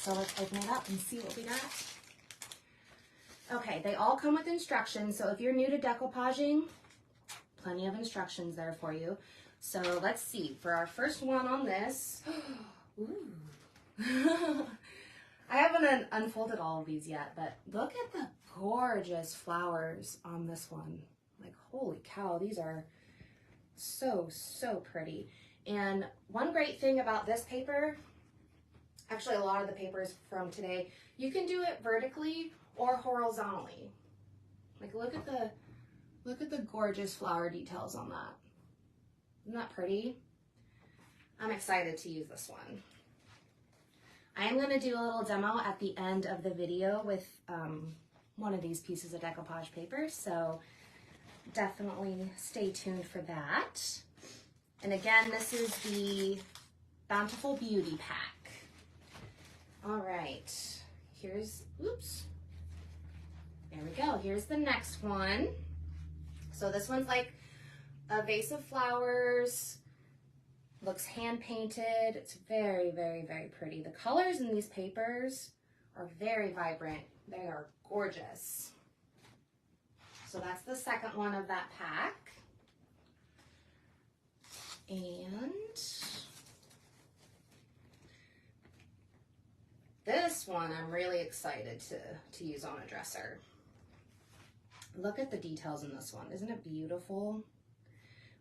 So let's open it up and see what we got. Okay, they all come with instructions. So if you're new to decoupaging, plenty of instructions there for you. So let's see, for our first one on this, ooh. I haven't unfolded all of these yet, but look at the gorgeous flowers on this one. Like, holy cow, these are so, so pretty. And one great thing about this paper, actually a lot of the papers from today, you can do it vertically or horizontally. Like, look at the gorgeous flower details on that. Isn't that pretty? I'm excited to use this one. I am going to do a little demo at the end of the video with one of these pieces of decoupage paper, so definitely stay tuned for that. And again, this is the Bountiful Beauty Pack. All right, here's, oops, there we go. Here's the next one. So this one's like a vase of flowers. Looks hand painted. It's very, very, very pretty. The colors in these papers are very vibrant. They are gorgeous. So that's the second one of that pack. And this one I'm really excited to use on a dresser. Look at the details in this one. Isn't it beautiful?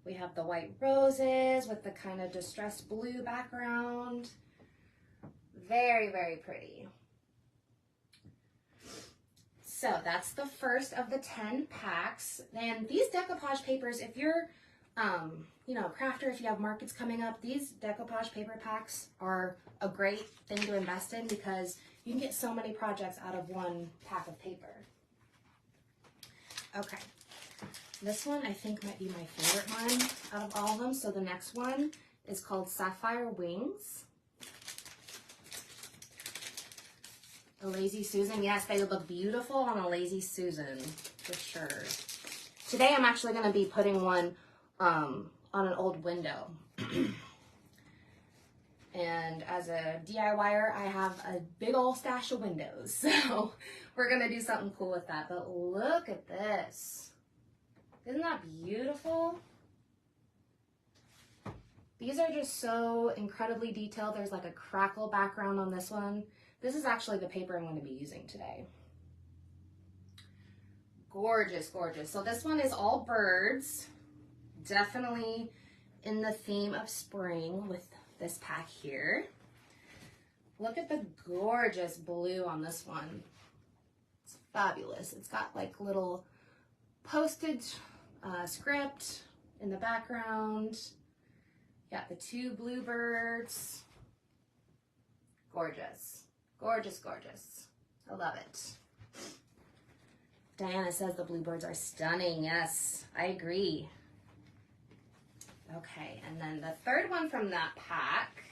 We have the white roses with the kind of distressed blue background. Very, very pretty. So that's the first of the 10 packs. And these decoupage papers, if you're, you know, a crafter, if you have markets coming up, these decoupage paper packs are a great thing to invest in because you can get so many projects out of one pack of paper. Okay. This one I think might be my favorite one out of all of them. So the next one is called Sapphire Wings. A Lazy Susan. Yes, they would look beautiful on a Lazy Susan for sure. Today I'm actually going to be putting one on an old window. And as a DIYer, I have a big old stash of windows. So we're going to do something cool with that. But look at this. Isn't that beautiful? These are just so incredibly detailed. There's like a crackle background on this one. This is actually the paper I'm going to be using today. Gorgeous, gorgeous. So this one is all birds. Definitely in the theme of spring with this pack here. Look at the gorgeous blue on this one. It's fabulous. It's got like little postage script in the background. Got the two bluebirds. Gorgeous, gorgeous, gorgeous. I love it. Diana says the bluebirds are stunning. Yes, I agree. Okay, and then the third one from that pack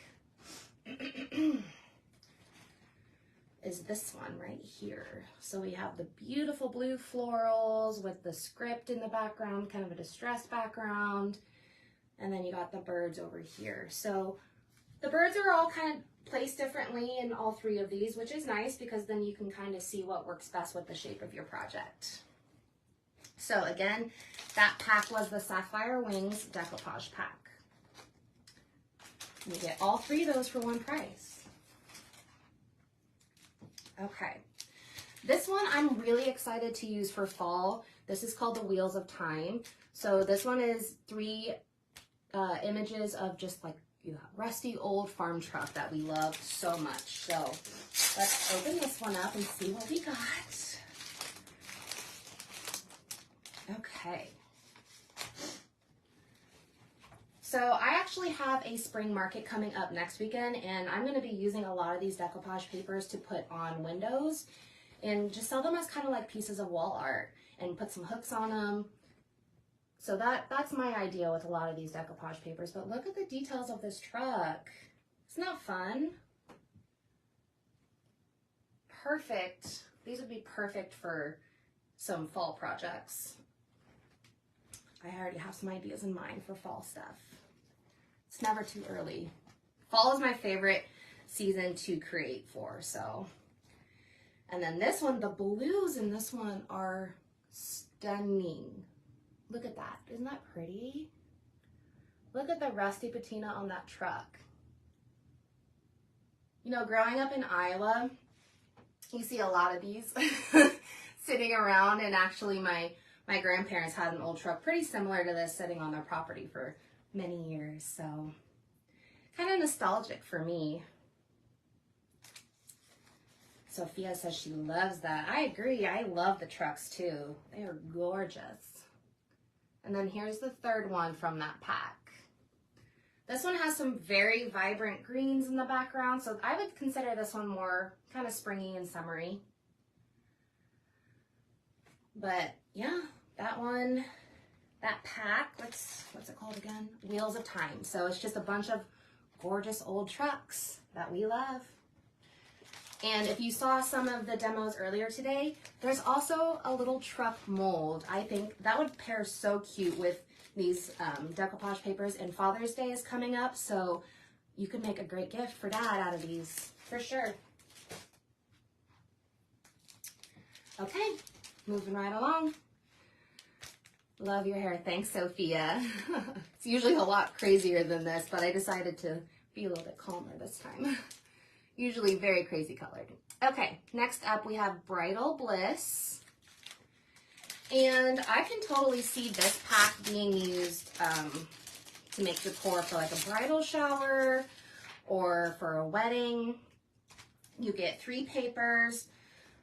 is this one right here. So we have the beautiful blue florals with the script in the background, kind of a distressed background. And then you got the birds over here. So the birds are all kind of placed differently in all three of these, which is nice because then you can kind of see what works best with the shape of your project. So again, that pack was the Sapphire Wings decoupage pack. You get all three of those for one price. Okay, this one I'm really excited to use for fall. This is called the Wheels of Time. So this one is 3 images of just like rusty old farm truck that we love so much. So let's open this one up and see what we got. Okay. So I actually have a spring market coming up next weekend, and I'm going to be using a lot of these decoupage papers to put on windows and just sell them as kind of like pieces of wall art and put some hooks on them. So that's my idea with a lot of these decoupage papers. But look at the details of this truck. Isn't that fun? Perfect. These would be perfect for some fall projects. I already have some ideas in mind for fall stuff. It's never too early. Fall is my favorite season to create for. So, and then this one, the blues in this one are stunning. Look at that. Isn't that pretty? Look at the rusty patina on that truck. You know, growing up in Iowa, you see a lot of these sitting around, and actually my grandparents had an old truck pretty similar to this sitting on their property for many years. So kind of nostalgic for me. Sophia says she loves that. I agree. I love the trucks too. They are gorgeous. And then here's the third one from that pack. This one has some very vibrant greens in the background, so I would consider this one more kind of springy and summery. But yeah, that one, that pack, what's it called again? Wheels of Time. So it's just a bunch of gorgeous old trucks that we love. And if you saw some of the demos earlier today, there's also a little truck mold. I think that would pair so cute with these decoupage papers, and Father's Day is coming up, so you could make a great gift for Dad out of these, for sure. Okay, moving right along. Love your hair. Thanks, Sophia. It's usually a lot crazier than this, but I decided to be a little bit calmer this time. Usually very crazy colored. Okay, next up we have Bridal Bliss. And I can totally see this pack being used to make decor for like a bridal shower or for a wedding. You get 3 papers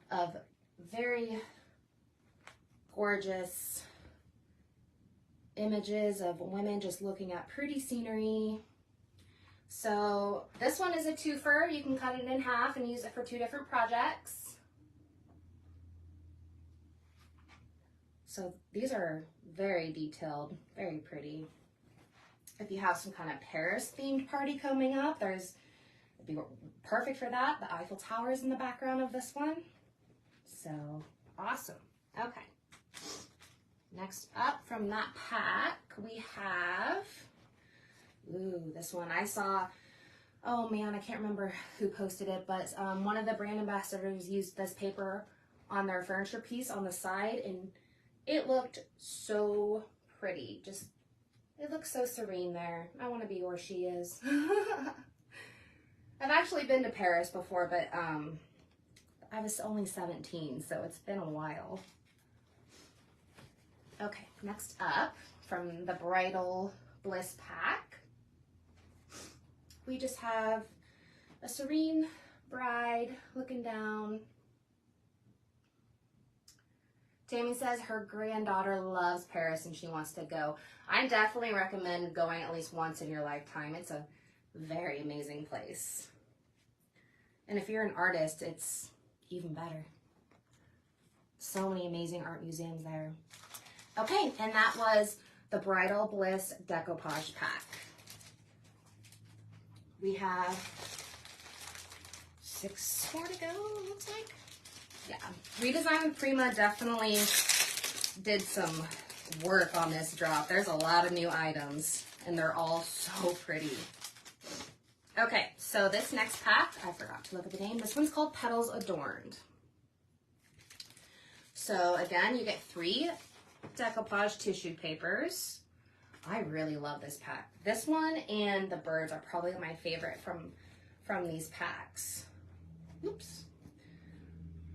of very gorgeous images of women just looking at pretty scenery. So this one is a twofer. You can cut it in half and use it for 2 different projects. So these are very detailed, very pretty. If you have some kind of Paris themed party coming up, it'd be perfect for that. The Eiffel Tower is in the background of this one. So awesome. Okay. Next up from that pack, we have, ooh, this one I saw, oh man, I can't remember who posted it, but one of the brand ambassadors used this paper on their furniture piece on the side, and it looked so pretty. Just, it looks so serene there. I want to be where she is. I've actually been to Paris before, but I was only 17, so it's been a while. Okay, next up from the Bridal Bliss pack, we just have a serene bride looking down. Tammy says her granddaughter loves Paris and she wants to go. I definitely recommend going at least once in your lifetime. It's a very amazing place. And if you're an artist, it's even better. So many amazing art museums there. Okay, and that was the Bridal Bliss Decoupage Pack. We have 6 more to go, it looks like. Yeah, Redesign with Prima definitely did some work on this drop. There's a lot of new items, and they're all so pretty. Okay, so this next pack, I forgot to look at the name. This one's called Petals Adorned. So again, you get 3 decoupage tissue papers. I really love this pack. This one and the birds are probably my favorite from these packs. Oops.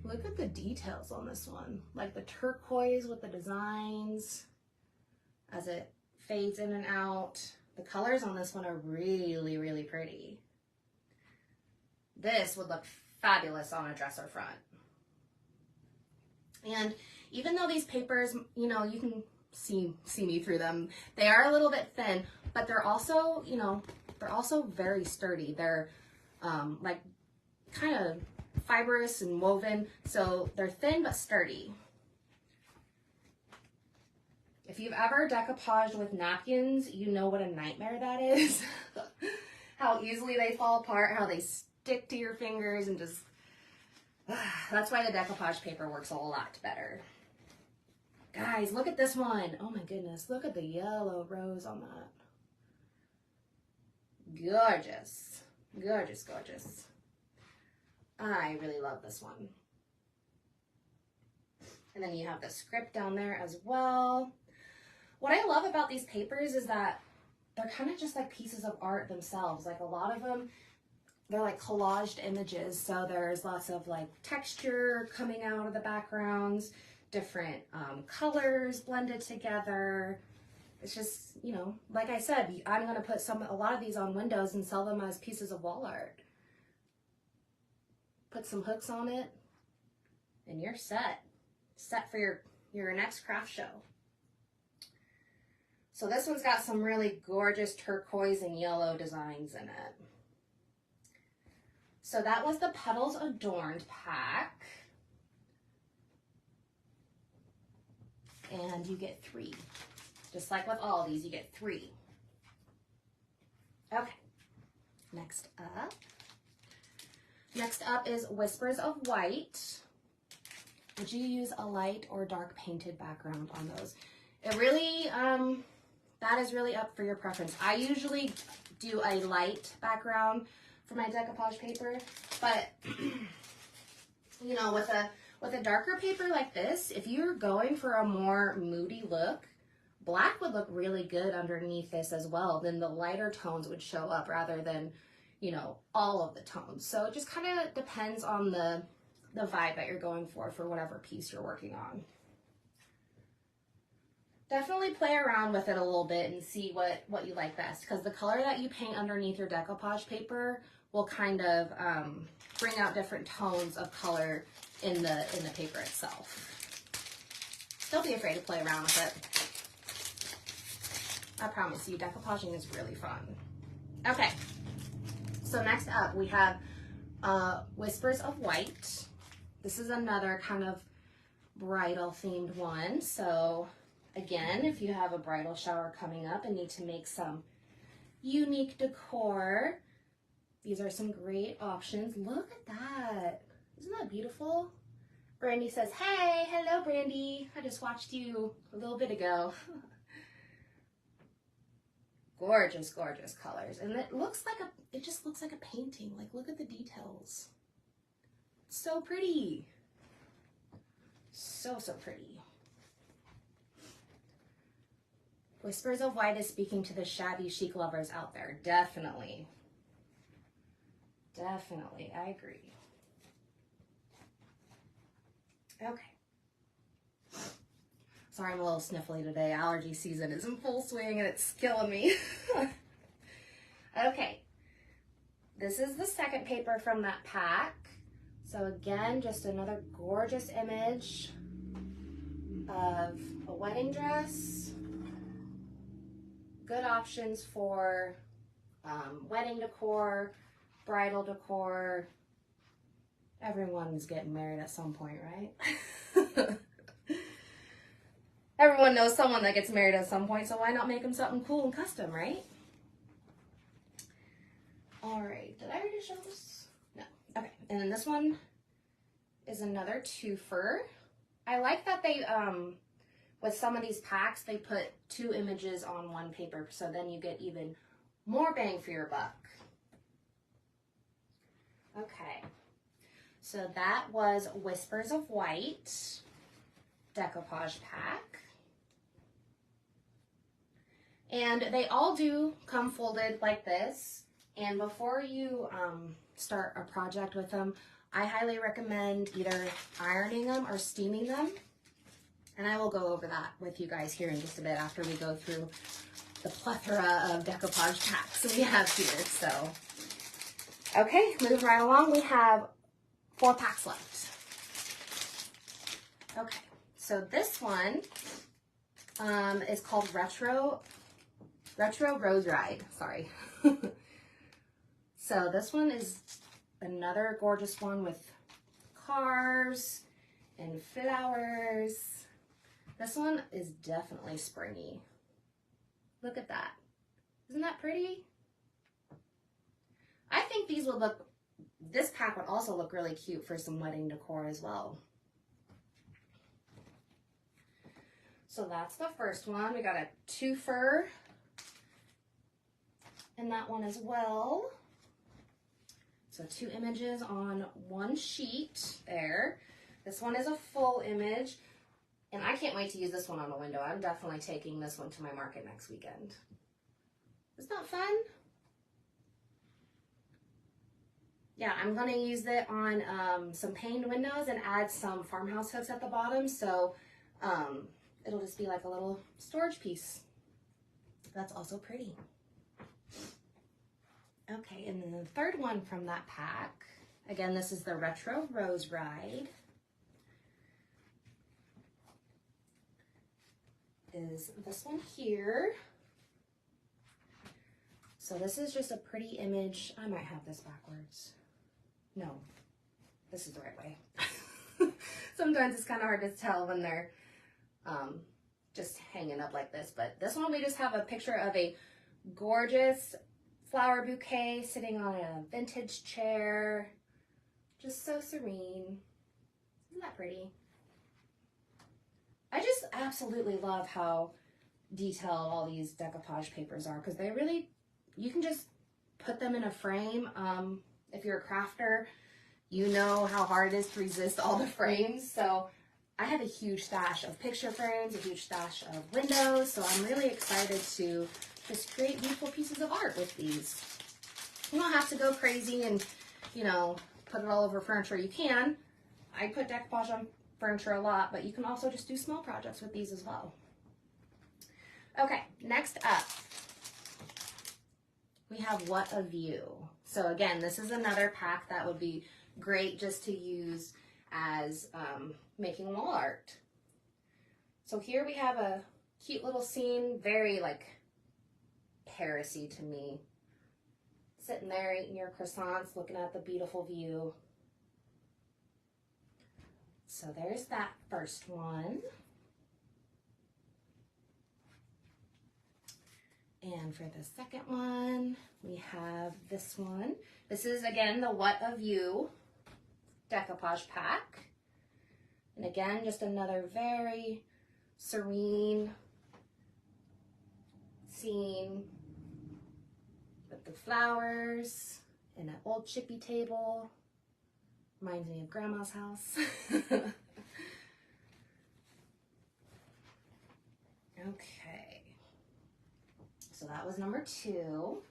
Look at the details on this one. Like the turquoise with the designs as it fades in and out. The colors on this one are really, really pretty. This would look fabulous on a dresser front. And even though these papers, you know, you can see me through them, they are a little bit thin, but they're also, you know, they're also very sturdy. They're like kind of fibrous and woven, so they're thin but sturdy. If you've ever decoupaged with napkins, you know what a nightmare that is. How easily they fall apart, how they stick to your fingers, and just, that's why the decoupage paper works a lot better. Guys, look at this one. Oh my goodness, look at the yellow rose on that. Gorgeous. Gorgeous, gorgeous. I really love this one. And then you have the script down there as well. What I love about these papers is that they're kind of just like pieces of art themselves. Like a lot of them, they're like collaged images. So there's lots of like texture coming out of the backgrounds, different colors blended together. It's just, you know, like I said, I'm going to put a lot of these on windows and sell them as pieces of wall art. Put some hooks on it and you're set for your next craft show. So this one's got some really gorgeous turquoise and yellow designs in it. So that was the Petals Adorned pack. And you get 3. Just like with all these, you get 3. Okay, next up is Whispers of White. Would you use a light or dark painted background on those? It really, that is really up for your preference. I usually do a light background for my decoupage paper, but you know, with a darker paper like this, if you're going for a more moody look, black would look really good underneath this as well. Then the lighter tones would show up rather than, you know, all of the tones. So it just kind of depends on the vibe that you're going for whatever piece you're working on. Definitely play around with it a little bit and see what you like best, because the color that you paint underneath your decoupage paper will kind of bring out different tones of color in the paper itself. Don't be afraid to play around with it. I promise you, decoupaging is really fun. Okay, so next up we have Whispers of White. This is another kind of bridal themed one. So again, if you have a bridal shower coming up and need to make some unique decor, these are some great options. Look at that. Isn't that beautiful? Brandy says, hey, hello Brandy. I just watched you a little bit ago. Gorgeous, gorgeous colors. And it just looks like a painting. Like, look at the details. So pretty. So, so pretty. Whispers of White is speaking to the shabby chic lovers out there. Definitely. Definitely, I agree. Okay. Sorry, I'm a little sniffly today. Allergy season is in full swing and it's killing me. Okay. This is the second paper from that pack. So again, just another gorgeous image of a wedding dress. Good options for wedding decor, bridal decor. Everyone's getting married at some point, right? Everyone knows someone that gets married at some point, so why not make them something cool and custom, right? All right, did I already show this? No. Okay, and then this one is another twofer. I like that they, with some of these packs, they put 2 images on one paper, so then you get even more bang for your buck. Okay, so that was Whispers of White decoupage pack. And they all do come folded like this. And before you start a project with them, I highly recommend either ironing them or steaming them. And I will go over that with you guys here in just a bit after we go through the plethora of decoupage packs we have here. So, okay, moving right along, we have 4 packs left. Okay, so this one is called Retro Rose Ride, sorry. So this one is another gorgeous one with cars and flowers. This one is definitely springy. Look at that. Isn't that pretty? I think these would look, this pack would also look really cute for some wedding decor as well. So that's the first one. We got a twofer in that one as well. So 2 images on 1 sheet there. This one is a full image. And I can't wait to use this one on a window. I'm definitely taking this one to my market next weekend. Isn't that fun? Yeah, I'm gonna use it on some paned windows and add some farmhouse hooks at the bottom. So it'll just be like a little storage piece. That's also pretty. Okay, and then the third one from that pack, again, this is the Retro Rose Ride, is this one here. So this is just a pretty image. I might have this backwards. No, this is the right way. Sometimes it's kind of hard to tell when they're just hanging up like this, but this one we just have a picture of a gorgeous flower bouquet sitting on a vintage chair. Just so serene. Isn't that pretty? I just absolutely love how detailed all these decoupage papers are, because they really, you can just put them in a frame. If you're a crafter, you know how hard it is to resist all the frames. So I have a huge stash of picture frames, a huge stash of windows. So I'm really excited to just create beautiful pieces of art with these. You don't have to go crazy and, you know, put it all over furniture. You can. I put decoupage on furniture a lot, but you can also just do small projects with these as well. Okay, next up, we have What a View. So again, this is another pack that would be great just to use as making wall art. So here we have a cute little scene, very like Paris-y to me. Sitting there eating your croissants, looking at the beautiful view. So there's that first one. And for the second one, we have this one. This is, again, the What a View decoupage pack. And again, just another very serene scene with the flowers and an old chippy table. Reminds me of Grandma's house. Okay. So that was number 2.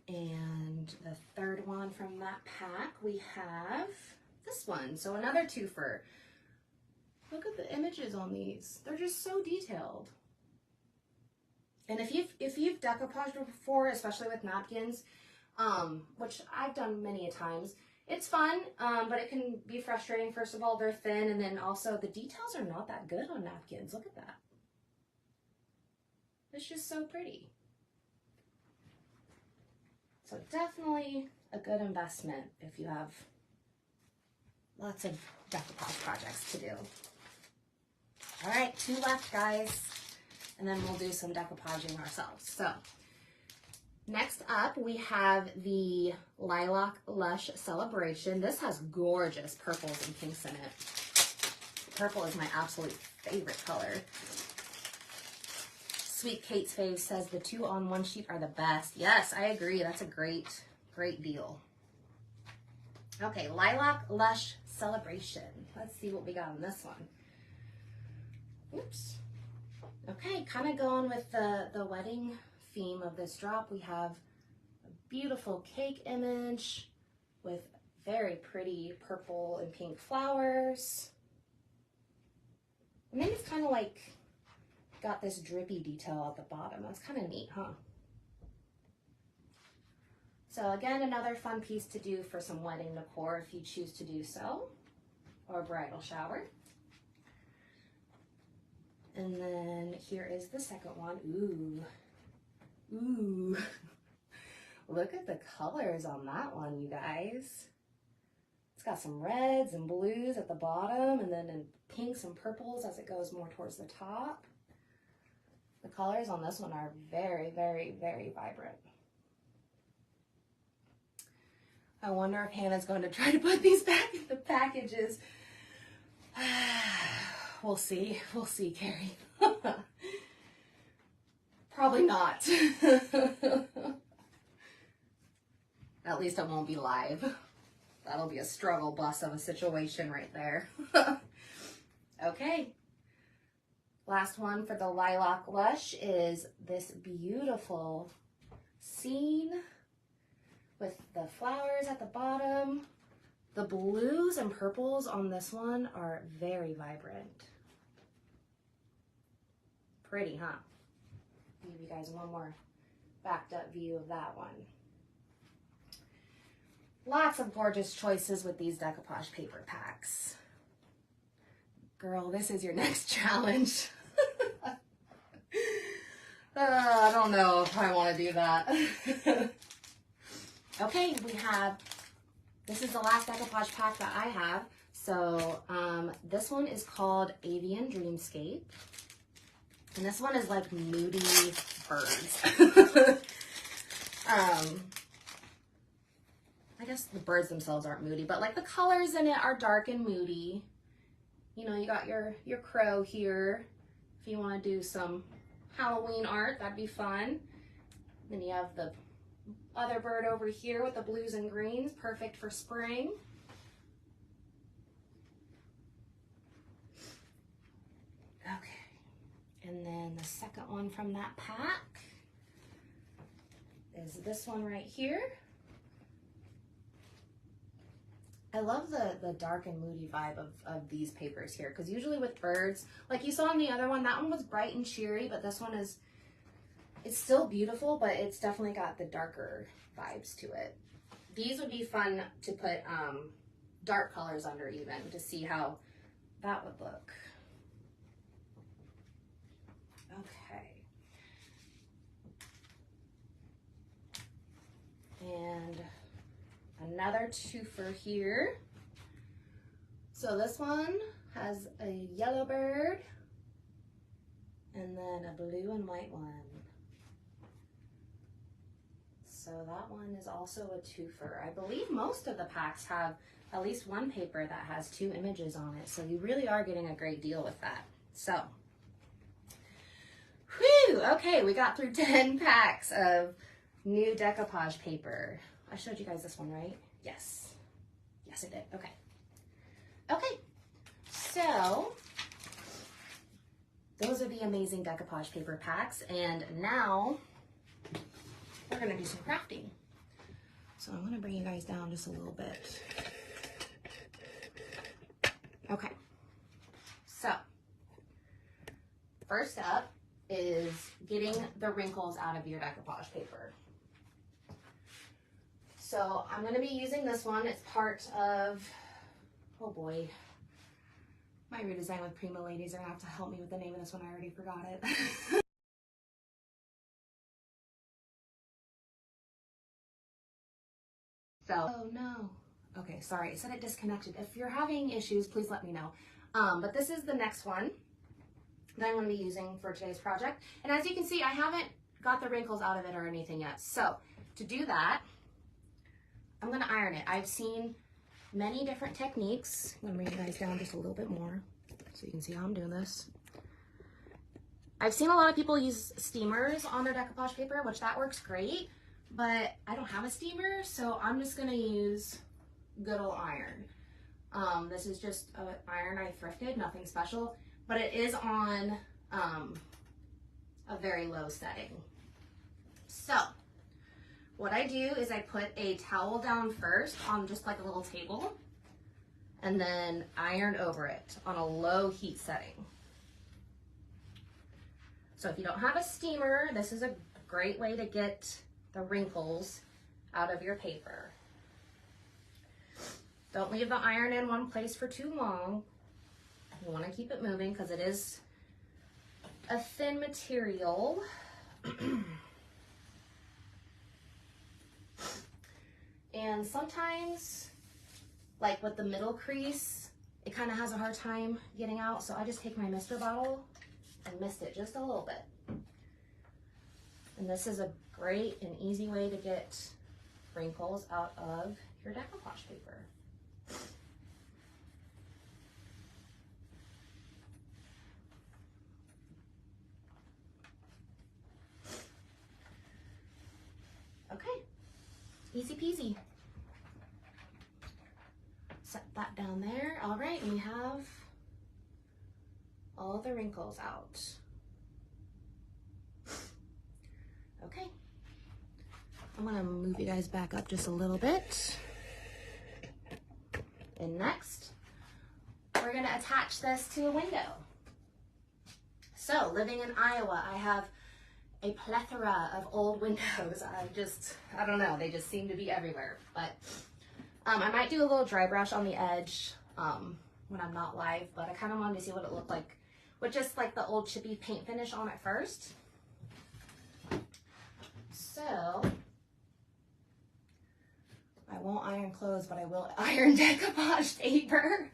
And the third one from that pack, we have this one. So another twofer. Look at the images on these. They're just so detailed. And if you've decoupaged before, especially with napkins, which I've done many a times, it's fun, but it can be frustrating. First of all, they're thin, and then also the details are not that good on napkins. Look at that. It's just so pretty. So definitely a good investment if you have lots of decoupage projects to do. All right, 2 left, guys, and then we'll do some decoupaging ourselves. So next up, we have the Lilac Lush Celebration. This has gorgeous purples and pinks in it. Purple is my absolute favorite color. Sweet Kate's Fave says the 2 on 1 sheet are the best. Yes, I agree. That's a great deal. Okay, Lilac Lush Celebration. Let's see what we got on this one. Oops. Okay, kind of going with the wedding theme of this drop. We have a beautiful cake image with very pretty purple and pink flowers. And then it's kind of like got this drippy detail at the bottom. That's kind of neat, huh? So again, another fun piece to do for some wedding decor if you choose to do so, or bridal shower. And then here is the second one. Ooh. Ooh. Look at the colors on that one, you guys. It's got some reds and blues at the bottom, and then in pinks and purples as it goes more towards the top. The colors on this one are very, very, very vibrant. I wonder if Hannah's going to try to put these back in the packages. We'll see. We'll see, Carrie. Probably not. At least it won't be live. That'll be a struggle bus of a situation right there. Okay. Last one for the Lilac Lush is this beautiful scene with the flowers at the bottom. The blues and purples on this one are very vibrant. Pretty, huh? I'll give you guys one more backed up view of that one. Lots of gorgeous choices with these decoupage paper packs. Girl, this is your next challenge. I don't know if I want to do that. Okay, this is the last decoupage pack that I have. So this one is called Avian Dreamscape. And this one is like moody birds. I guess the birds themselves aren't moody, but like the colors in it are dark and moody. You know, you got your crow here. If you want to do some Halloween art, that'd be fun. Then you have the other bird over here with the blues and greens, perfect for spring. Okay, and then the second one from that pack is this one right here. I love the dark and moody vibe of these papers here, because usually with birds, like you saw in the other one, that one was bright and cheery, but this one is, it's still beautiful, but it's definitely got the darker vibes to it. These would be fun to put dark colors under even, to see how that would look. Okay. And another twofer here. So this one has a yellow bird and then a blue and white one. So that one is also a twofer. I believe most of the packs have at least one paper that has 2 images on it. So you really are getting a great deal with that. So, whew, okay, we got through 10 packs of new decoupage paper. I showed you guys this one, right? Yes. Yes, I did. Okay. Okay. So, those are the amazing decoupage paper packs. And now, we're going to do some crafting. So, I'm going to bring you guys down just a little bit. Okay. So, first up is getting the wrinkles out of your decoupage paper. So I'm going to be using this one. It's part of, oh boy, my Redesign with Prima ladies are going to have to help me with the name of this one. I already forgot it. So, oh no. Okay, sorry, it said it disconnected. If you're having issues, please let me know. But this is the next one that I'm going to be using for today's project. And as you can see, I haven't got the wrinkles out of it or anything yet. So to do that, I'm going to iron it. I've seen many different techniques. I'm going to bring you guys down just a little bit more so you can see how I'm doing this. I've seen a lot of people use steamers on their decoupage paper, which that works great, but I don't have a steamer, so I'm just going to use good old iron. This is just an iron I thrifted, nothing special, but it is on a very low setting. So what I do is I put a towel down first on just like a little table and then iron over it on a low heat setting. So if you don't have a steamer, this is a great way to get the wrinkles out of your paper. Don't leave the iron in one place for too long. You want to keep it moving because it is a thin material. And sometimes, like with the middle crease, it kind of has a hard time getting out. So I just take my mister bottle and mist it just a little bit. And this is a great and easy way to get wrinkles out of your decoupage paper. Easy peasy. Set that down there. All right, and we have all the wrinkles out. Okay. I'm gonna move you guys back up just a little bit. And next, we're gonna attach this to a window. So, living in Iowa, I have a plethora of old windows. I don't know, they just seem to be everywhere. But I might do a little dry brush on the edge when I'm not live, but I kind of wanted to see what it looked like with just like the old chippy paint finish on it first. So, I won't iron clothes, but I will iron decoupage paper.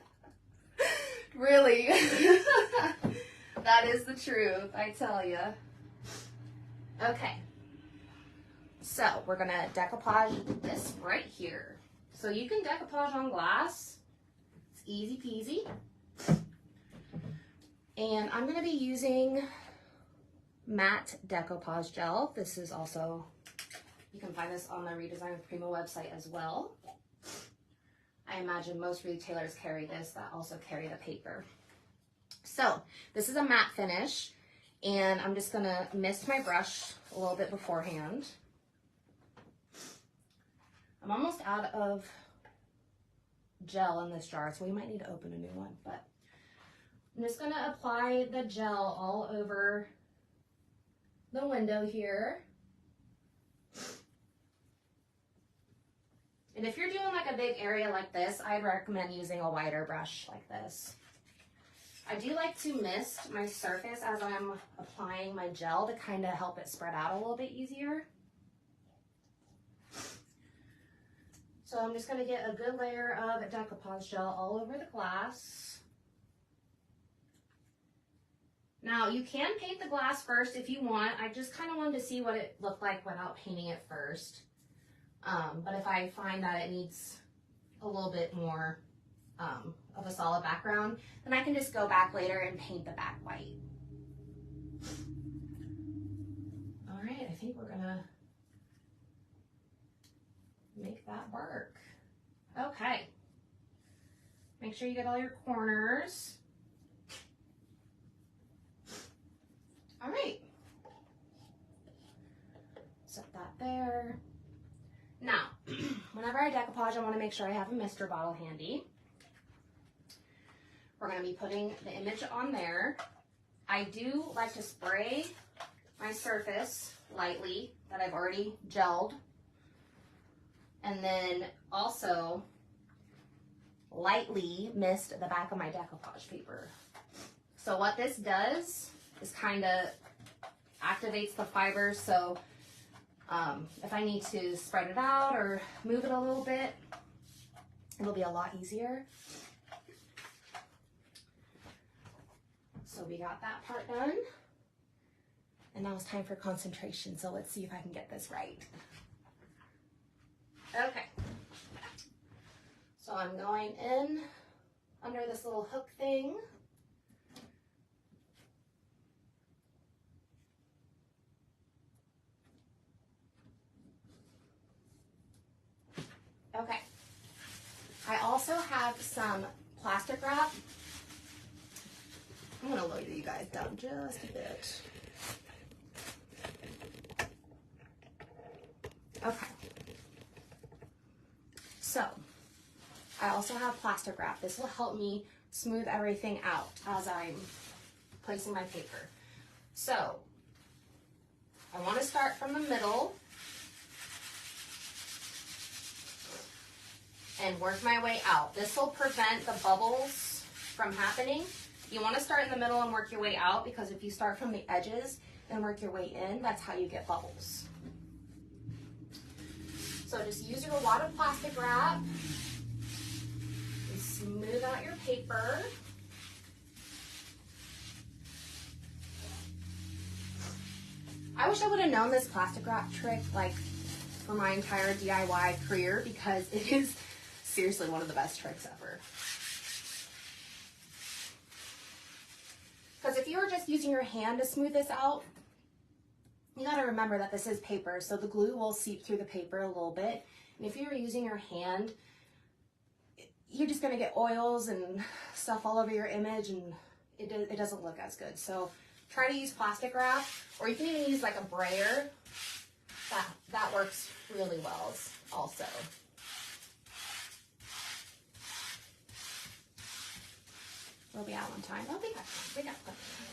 Really. That is the truth, I tell you. Okay. So, we're going to decoupage this right here. So, you can decoupage on glass. It's easy peasy. And I'm going to be using matte decoupage gel. This is also, you can find this on the Redesign with Prima website as well. I imagine most retailers carry this that also carry the paper. So this is a matte finish, and I'm just gonna mist my brush a little bit beforehand. I'm almost out of gel in this jar, so we might need to open a new one, but I'm just gonna apply the gel all over the window here. And if you're doing like a big area like this, I'd recommend using a wider brush like this. I do like to mist my surface as I'm applying my gel to kind of help it spread out a little bit easier. So I'm just going to get a good layer of decoupage gel all over the glass. Now you can paint the glass first if you want. I just kind of wanted to see what it looked like without painting it first. But if I find that it needs a little bit more of a solid background, then I can just go back later and paint the back white. All right, I think we're gonna make that work. Okay. Make sure you get all your corners. All right. Set that there. Now, whenever I decoupage, I want to make sure I have a mister bottle handy. We're going to be putting the image on there. I do like to spray my surface lightly that I've already gelled. And then also lightly mist the back of my decoupage paper. So what this does is kind of activates the fibers. So if I need to spread it out or move it a little bit, it'll be a lot easier. So we got that part done. And now it's time for concentration. So let's see if I can get this right. Okay. So I'm going in under this little hook thing. Okay. I also have some plastic wrap. I'm going to lower you guys down just a bit. Okay. So, I also have plastic wrap. This will help me smooth everything out as I'm placing my paper. So, I want to start from the middle and work my way out. This will prevent the bubbles from happening. You want to start in the middle and work your way out, because if you start from the edges and work your way in, that's how you get bubbles. So just use your wad of plastic wrap and smooth out your paper. I wish I would have known this plastic wrap trick like for my entire DIY career, because it is seriously one of the best tricks ever. Because if you were just using your hand to smooth this out, you got to remember that this is paper, so the glue will seep through the paper a little bit, And if you're using your hand, you're just gonna get oils and stuff all over your image, and it doesn't look as good. So try to use plastic wrap, or you can even use like a brayer. That works really well also. We'll be out on time. Oh, we got time. We got plenty of time.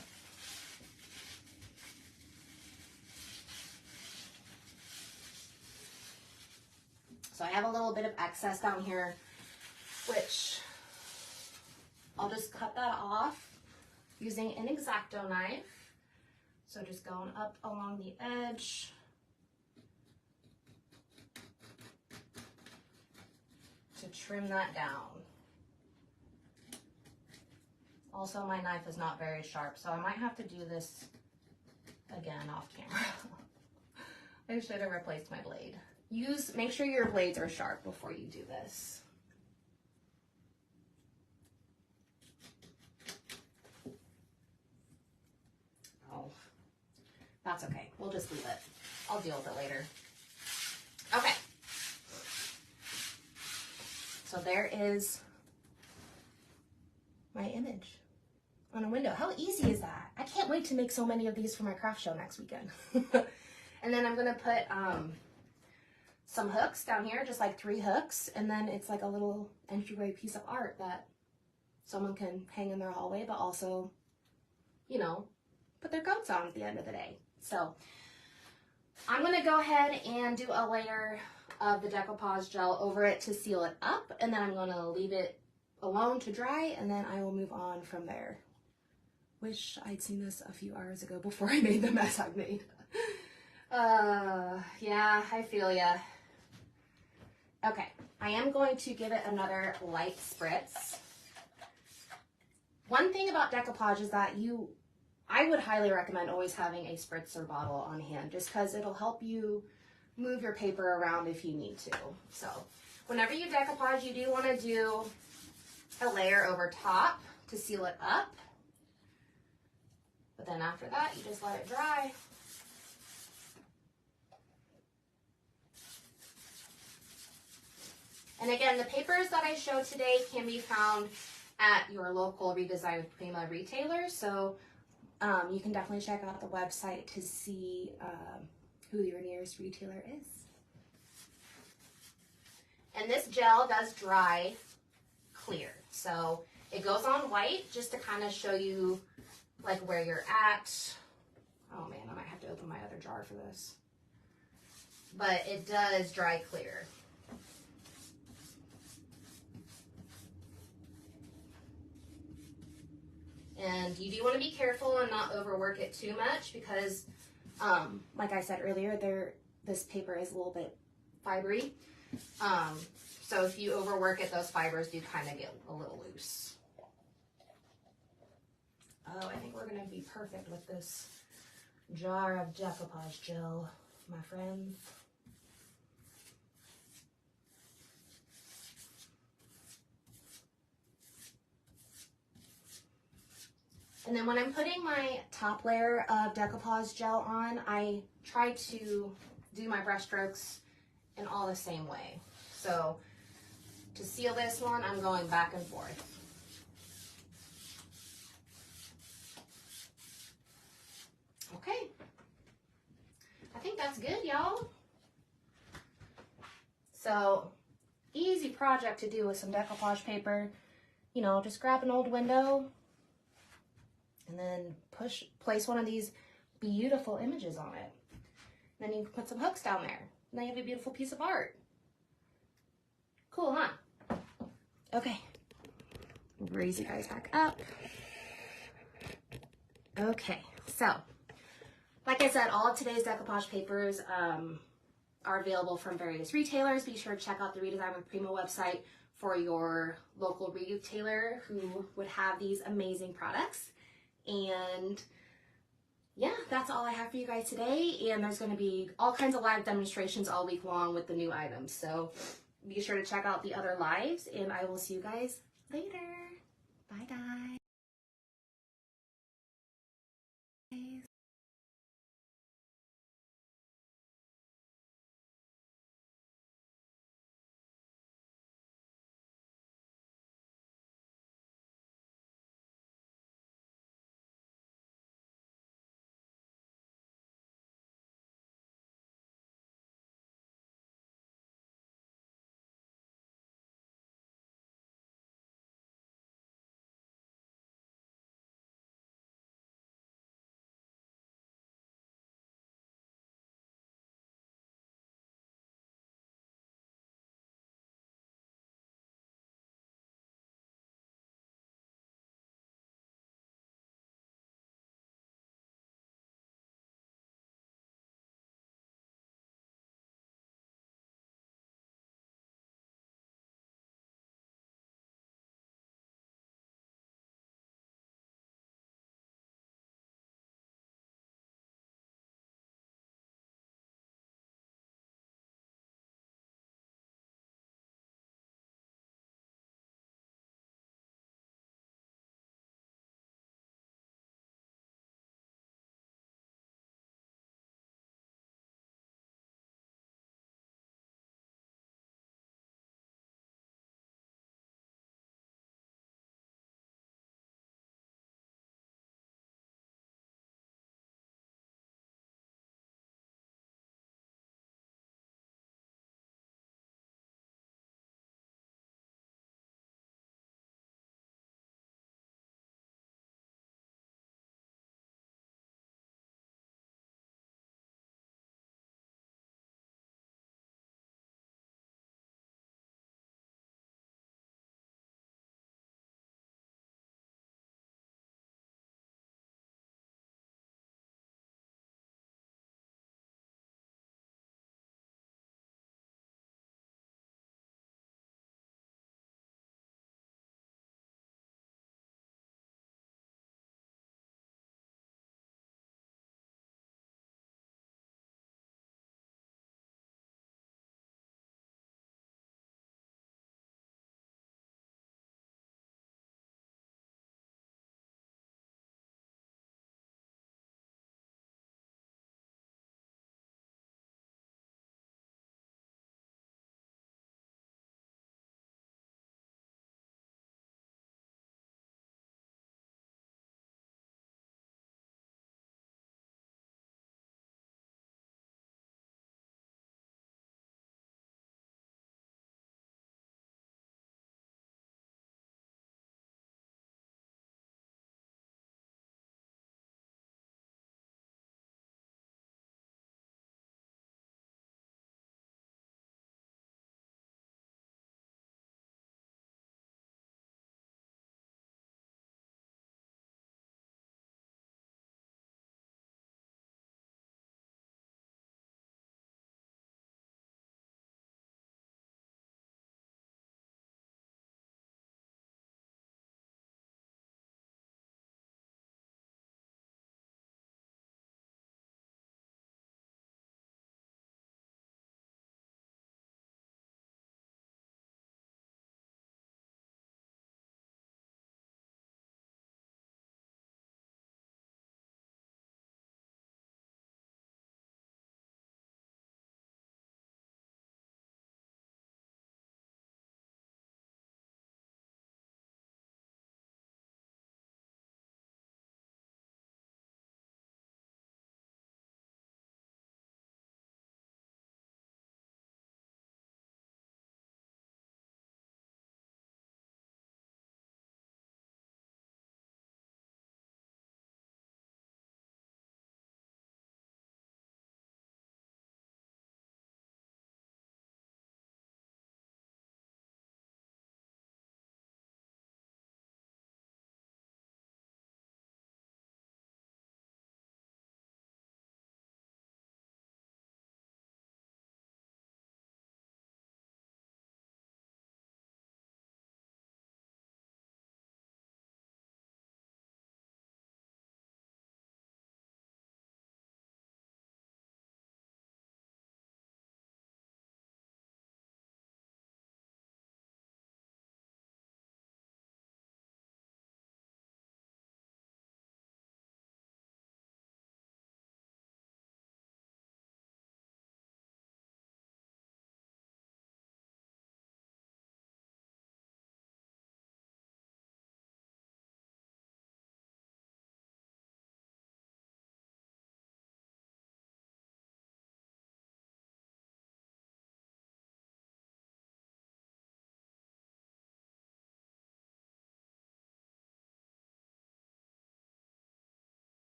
So I have a little bit of excess down here, which I'll just cut that off using an X-Acto knife. So just going up along the edge. To trim that down. Also, my knife is not very sharp, so I might have to do this again off camera. I should have replaced my blade. Make sure your blades are sharp before you do this. Oh, that's okay. We'll just leave it. I'll deal with it later. Okay. So there is my image on a window. How easy is that? I can't wait to make so many of these for my craft show next weekend. And then I'm gonna put some hooks down here, just like 3 hooks, and then it's like a little entryway piece of art that someone can hang in their hallway, but also, you know, put their coats on at the end of the day. So I'm gonna go ahead and do a layer of the decoupage gel over it to seal it up, and then I'm gonna leave it alone to dry, and then I will move on from there. Wish I'd seen this a few hours ago before I made the mess I've made. Yeah, I feel ya. Okay, I am going to give it another light spritz. One thing about decoupage is that I would highly recommend always having a spritzer bottle on hand, just because it'll help you move your paper around if you need to. So whenever you decoupage, you do want to do a layer over top to seal it up. But then after that, you just let it dry. And again, the papers that I showed today can be found at your local Redesign with Prima retailer. So you can definitely check out the website to see who your nearest retailer is. And this gel does dry clear. So it goes on white just to kind of show you like where you're at. Oh man, I might have to open my other jar for this. But it does dry clear. And you do want to be careful and not overwork it too much because, like I said earlier, this paper is a little bit fibery. So if you overwork it, those fibers do kind of get a little loose. Oh, I think we're going to be perfect with this jar of decoupage gel, my friends. And then when I'm putting my top layer of decoupage gel on, I try to do my brush strokes in all the same way. So to seal this one, I'm going back and forth. Okay. I think that's good, y'all. So easy project to do with some decoupage paper. You know, just grab an old window and then place one of these beautiful images on it. Then you can put some hooks down there. And then you have a beautiful piece of art. Cool, huh? Okay. Raise you guys back up. Okay, so like I said, all of today's decoupage papers are available from various retailers. Be sure to check out the Redesign with Prima website for your local retailer who would have these amazing products. And yeah, that's all I have for you guys today. And there's going to be all kinds of live demonstrations all week long with the new items. So be sure to check out the other lives, and I will see you guys later. Bye, guys.